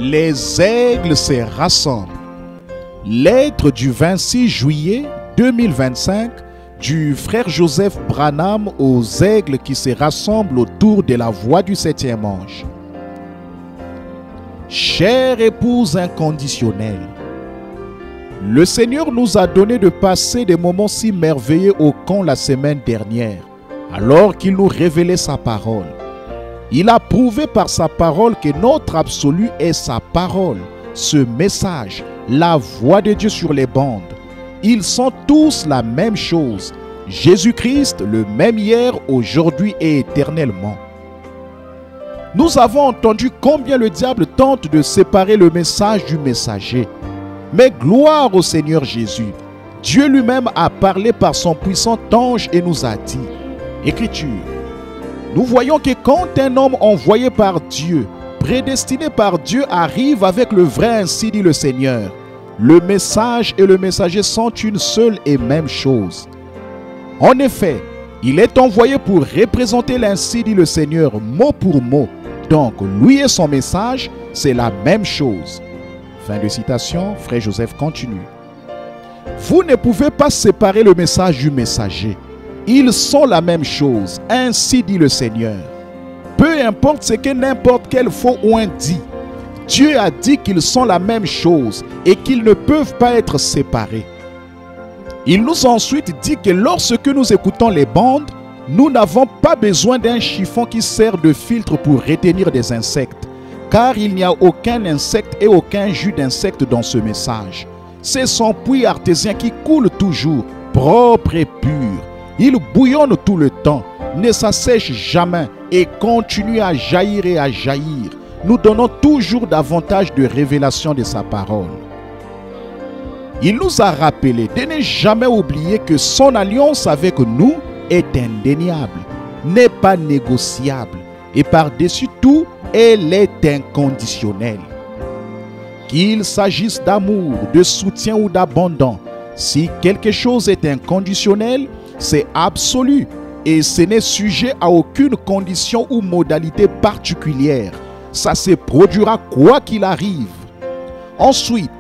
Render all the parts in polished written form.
Les aigles se rassemblent. Lettre du 26 juillet 2025 du frère Joseph Branham aux aigles qui se rassemblent autour de la voie du 7e ange. Chère épouse inconditionnelle, le Seigneur nous a donné de passer des moments si merveilleux au camp la semaine dernière, alors qu'il nous révélait sa parole. Il a prouvé par sa parole que notre absolu est sa parole, ce message, la voix de Dieu sur les bandes. Ils sont tous la même chose. Jésus-Christ, le même hier, aujourd'hui et éternellement. Nous avons entendu combien le diable tente de séparer le message du messager. Mais gloire au Seigneur Jésus. Dieu lui-même a parlé par son puissant ange et nous a dit, Écriture, nous voyons que quand un homme envoyé par Dieu, prédestiné par Dieu, arrive avec le vrai, ainsi dit le Seigneur, le message et le messager sont une seule et même chose. En effet, il est envoyé pour représenter l'ainsi dit le Seigneur mot pour mot. Donc, lui et son message, c'est la même chose. Fin de citation, frère Joseph continue. Vous ne pouvez pas séparer le message du messager. Ils sont la même chose, ainsi dit le Seigneur. Peu importe ce que n'importe quel faux oint dit, Dieu a dit qu'ils sont la même chose et qu'ils ne peuvent pas être séparés. Il nous a ensuite dit que lorsque nous écoutons les bandes, nous n'avons pas besoin d'un chiffon qui sert de filtre pour retenir des insectes, car il n'y a aucun insecte et aucun jus d'insecte dans ce message. C'est son puits artésien qui coule toujours, propre et pur. Il bouillonne tout le temps, ne s'assèche jamais et continue à jaillir et à jaillir, nous donnant toujours davantage de révélations de sa parole. Il nous a rappelé de ne jamais oublier que son alliance avec nous est indéniable, n'est pas négociable et par-dessus tout, elle est inconditionnelle. Qu'il s'agisse d'amour, de soutien ou d'abandon, si quelque chose est inconditionnel, c'est absolu et ce n'est sujet à aucune condition ou modalité particulière. Ça se produira quoi qu'il arrive. Ensuite,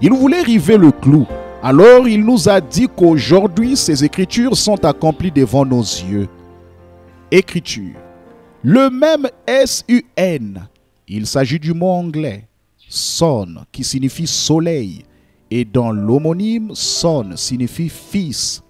il voulait river le clou. Alors il nous a dit qu'aujourd'hui, ces écritures sont accomplies devant nos yeux. Écriture. Le même S-U-N, il s'agit du mot anglais, son, qui signifie soleil, et dans l'homonyme, son signifie fils.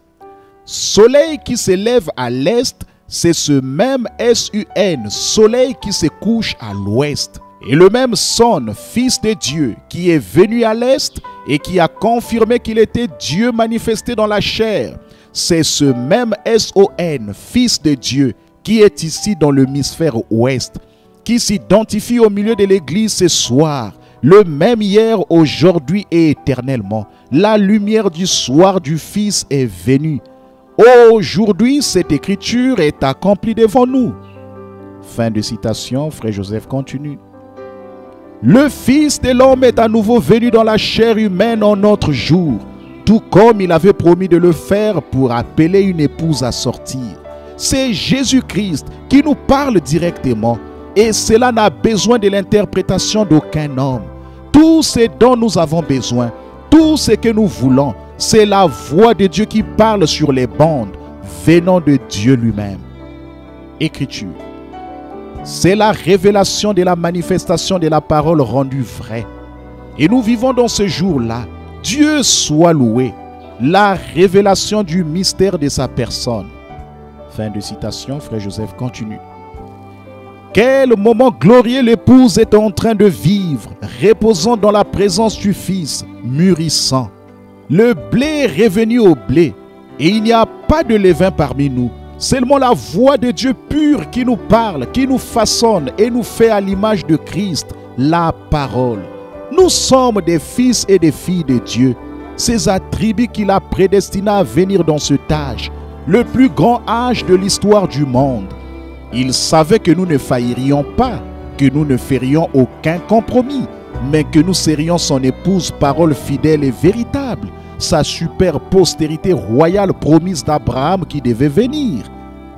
Soleil qui s'élève à l'est, c'est ce même S-U-N, soleil qui se couche à l'ouest. Et le même son, fils de Dieu, qui est venu à l'est et qui a confirmé qu'il était Dieu manifesté dans la chair, c'est ce même S-O-N, fils de Dieu, qui est ici dans l'hémisphère ouest, qui s'identifie au milieu de l'église ce soir, le même hier, aujourd'hui et éternellement. La lumière du soir du Fils est venue. Aujourd'hui, cette écriture est accomplie devant nous. Fin de citation, frère Joseph continue. Le Fils de l'homme est à nouveau venu dans la chair humaine en notre jour, tout comme il avait promis de le faire pour appeler une épouse à sortir. C'est Jésus-Christ qui nous parle directement et cela n'a besoin de l'interprétation d'aucun homme. Tout ce dont nous avons besoin, tout ce que nous voulons, c'est la voix de Dieu qui parle sur les bandes, venant de Dieu lui-même. Écriture. C'est la révélation de la manifestation de la parole rendue vraie. Et nous vivons dans ce jour-là. Dieu soit loué. La révélation du mystère de sa personne. Fin de citation, frère Joseph continue. Quel moment glorieux l'épouse est en train de vivre, reposant dans la présence du Fils, mûrissant. Le blé est revenu au blé, et il n'y a pas de levain parmi nous. Seulement la voix de Dieu pur qui nous parle, qui nous façonne et nous fait à l'image de Christ, la parole. Nous sommes des fils et des filles de Dieu, ces attributs qu'il a prédestinés à venir dans cet âge, le plus grand âge de l'histoire du monde. Il savait que nous ne faillirions pas, que nous ne ferions aucun compromis, mais que nous serions son épouse, parole fidèle et véritable, sa super postérité royale promise d'Abraham qui devait venir.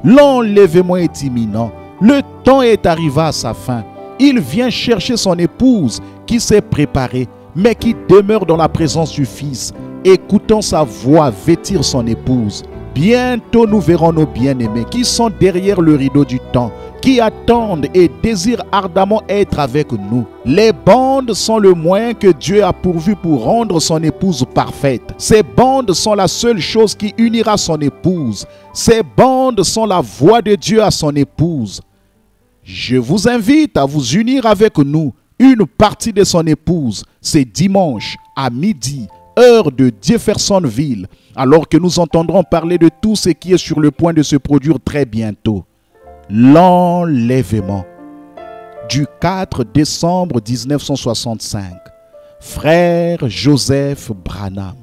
L'enlèvement est imminent, le temps est arrivé à sa fin. Il vient chercher son épouse qui s'est préparée, mais qui demeure dans la présence du Fils, écoutant sa voix vêtir son épouse. Bientôt nous verrons nos bien-aimés qui sont derrière le rideau du temps, qui attendent et désirent ardemment être avec nous. Les bandes sont le moyen que Dieu a pourvu pour rendre son épouse parfaite. Ces bandes sont la seule chose qui unira son épouse. Ces bandes sont la voix de Dieu à son épouse. Je vous invite à vous unir avec nous. Une partie de son épouse, c'est dimanche à midi, heure de Jeffersonville, alors que nous entendrons parler de tout ce qui est sur le point de se produire très bientôt. L'enlèvement du 4 décembre 1965. Frère Joseph Branham.